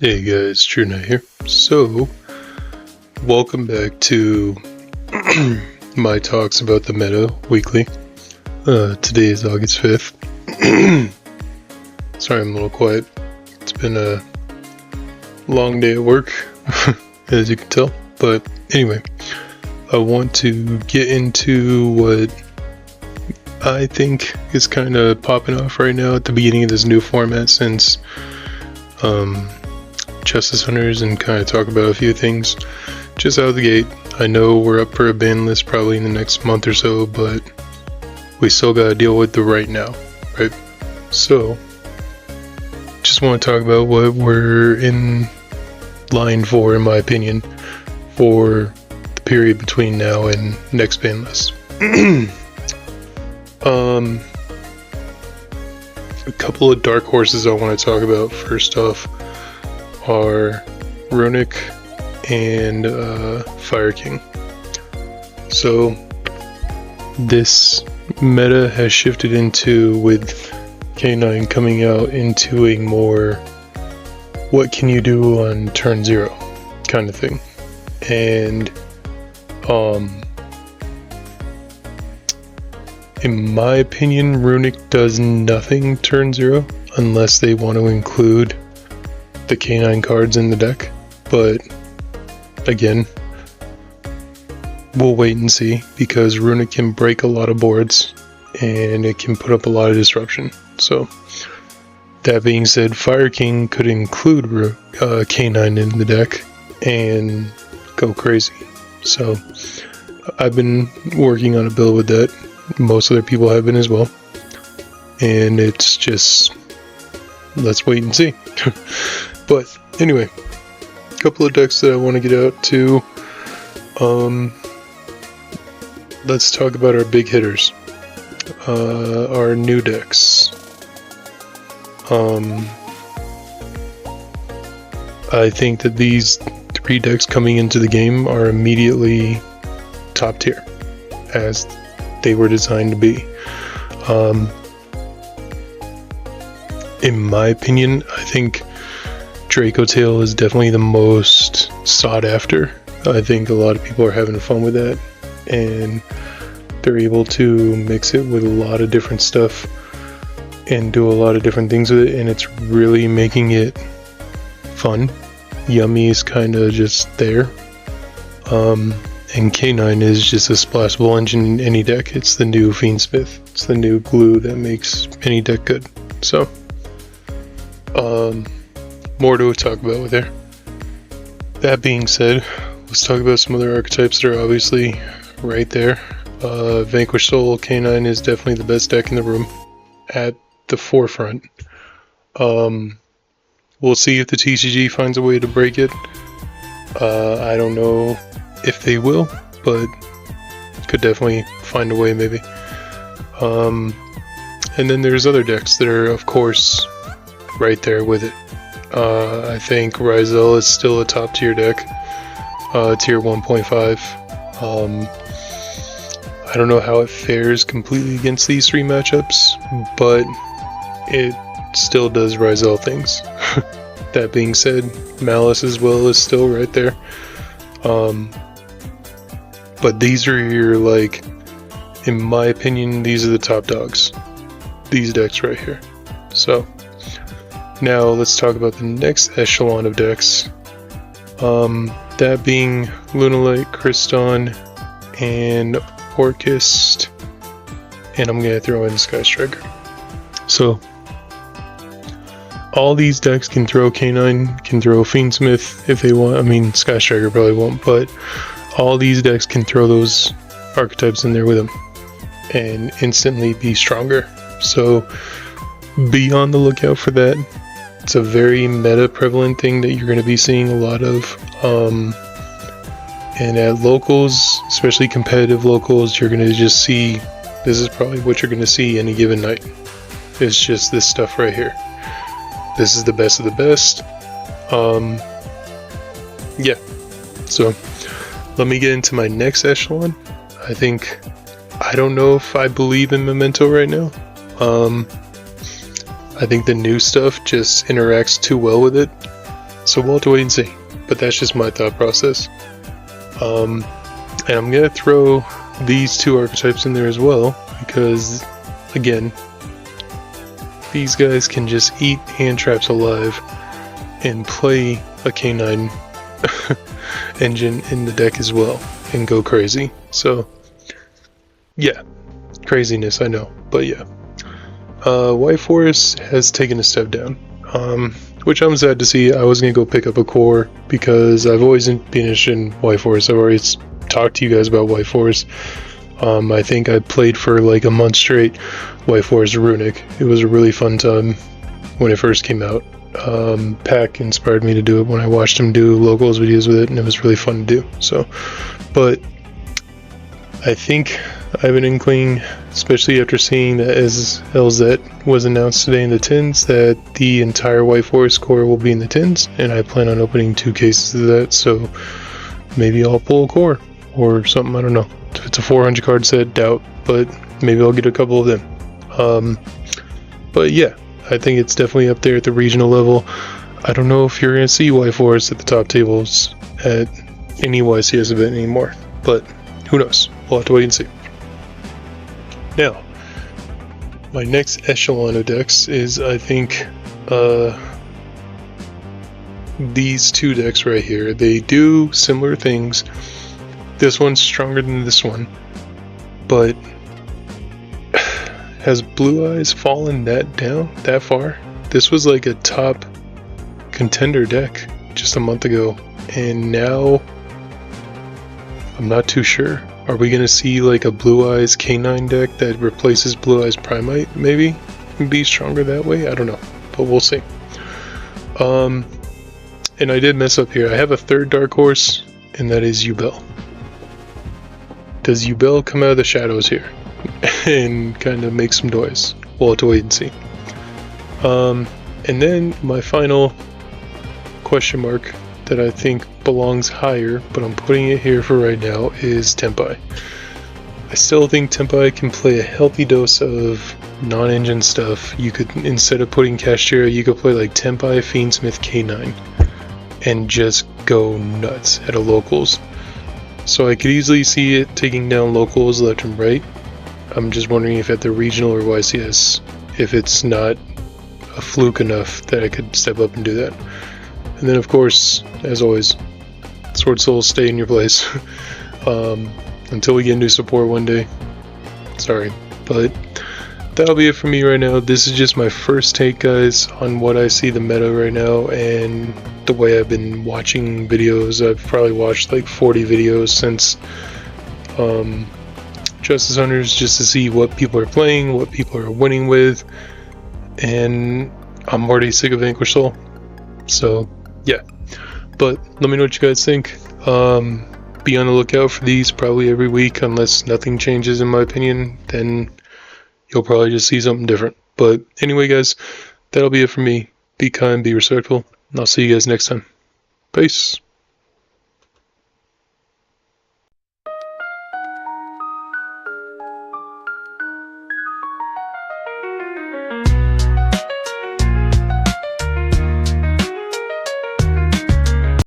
Hey guys, True Knight here. So, welcome back to my talks about the meta weekly. Today is August 5th. Sorry I'm a little quiet. It's been a long day at work, as you can tell. But anyway, I want to get into what I think is kind of popping off right now at the beginning of this new format since Justice Hunters, and kind of talk about a few things just out of the gate. I know we're up for a ban list probably in the next month or so, but we still gotta deal with the right now, right? So, just want to talk about what we're in line for, in my opinion, for the period between now and next ban list. A couple of dark horses I want to talk about. First off are Runic and Fire King. So this meta has shifted into, with K9 coming out, into a more what can you do on turn 0 kind of thing. And in my opinion, Runic does nothing turn 0 unless they want to include the K9 cards in the deck, but again, we'll wait and see, because Runic can break a lot of boards and it can put up a lot of disruption. So that being said, Fire King could include K9 in the deck and go crazy. So I've been working on a build with that. Most other people have been as well, and it's just, let's wait and see. But anyway, a couple of decks that I want to get out to. Let's talk about our big hitters, our new decks. I think that these 3 decks coming into the game are immediately top tier, as they were designed to be. In my opinion, I think Draco Tail is definitely the most sought after. I think a lot of people are having fun with that, and they're able to mix it with a lot of different stuff and do a lot of different things with it, and it's really making it fun. Yummy is kind of just there. And K9 is just a splashable engine in any deck. It's the new Fiendsmith. It's the new glue that makes any deck good. So, more to talk about with there. That being said, let's talk about some other archetypes that are obviously right there. Vanquish Soul K9 is definitely the best deck in the room, at the forefront. We'll see if the TCG finds a way to break it. I don't know if they will, but could definitely find a way, maybe. And then there's other decks that are, of course, right there with it. I think Ryzel is still a top tier deck, tier 1.5. I don't know how it fares completely against these 3 matchups, but it still does Ryzel things. That being said, Malice as well is still right there. But these are your, like, in my opinion, these are the top dogs. These decks right here. So, now let's talk about the next echelon of decks. That being Lunalite, Kriston, and Orchist. And I'm going to throw in Sky Striker. So, all these decks can throw K9, can throw Fiendsmith if they want. I mean, Sky Striker probably won't, but all these decks can throw those archetypes in there with them and instantly be stronger. So be on the lookout for that. It's a very meta prevalent thing that you're going to be seeing a lot of. And at locals, especially competitive locals, you're going to just see, this is probably what you're going to see any given night. It's just this stuff right here. This is the best of the best. Yeah. So let me get into my next echelon. I don't know if I believe in Memento right now. I think the new stuff just interacts too well with it. So we'll have to wait and see. But that's just my thought process. And I'm going to throw these two archetypes in there as well, because, again, these guys can just eat hand traps alive and play a K9 engine in the deck as well and go crazy. So, yeah, craziness, I know, but yeah. White Forest has taken a step down, which I'm sad to see. I was going to go pick up a core because I've always been interested in White Forest. I've already talked to you guys about White Forest. I think I played for like a month straight White Forest Runic. It was a really fun time when it first came out. Pack inspired me to do it when I watched him do locals videos with it, and it was really fun to do. So, but I think I have an inkling, especially after seeing that as LZ was announced today in the tins, that the entire White Forest core will be in the tins, and I plan on opening 2 cases of that, so maybe I'll pull a core or something, I don't know. If it's a 400 card set, doubt, but maybe I'll get a couple of them. But yeah, I think it's definitely up there at the regional level. I don't know if you're going to see White Forest at the top tables at any YCS event anymore, but who knows? We'll have to wait and see. Now, my next echelon of decks is, I think, these 2 decks right here. They do similar things. This one's stronger than this one, but has Blue Eyes fallen that far? This was like a top contender deck just a month ago, and now I'm not too sure. Are we gonna see like a Blue Eyes K9 deck that replaces Blue Eyes Primite, maybe? Be stronger that way? I don't know, but we'll see. And I did mess up here. I have a 3rd Dark Horse, and that is Yubel. Does Yubel come out of the shadows here and kind of make some noise? We'll have to wait and see. And then my final question mark that I think belongs higher, but I'm putting it here for right now, is Tempai. I still think Tempai can play a healthy dose of non-engine stuff. You could, instead of putting Castera, you could play like Tempai, Fiendsmith, K9 and just go nuts at a locals. So I could easily see it taking down locals left and right. I'm just wondering if at the regional or YCS, if it's not a fluke enough that I could step up and do that. And then of course, as always, Sword Soul, stay in your place. Until we get new support one day. Sorry, but that'll be it for me right now. This is just my first take, guys, on what I see the meta right now and the way I've been watching videos. I've probably watched like 40 videos since Justice Hunters, just to see what people are playing, what people are winning with, and I'm already sick of Vanquish Soul. So yeah, but let me know what you guys think. Be on the lookout for these probably every week, unless nothing changes in my opinion, then you'll probably just see something different. But anyway, guys, that'll be it for me. Be kind, be respectful, and I'll see you guys next time. Peace.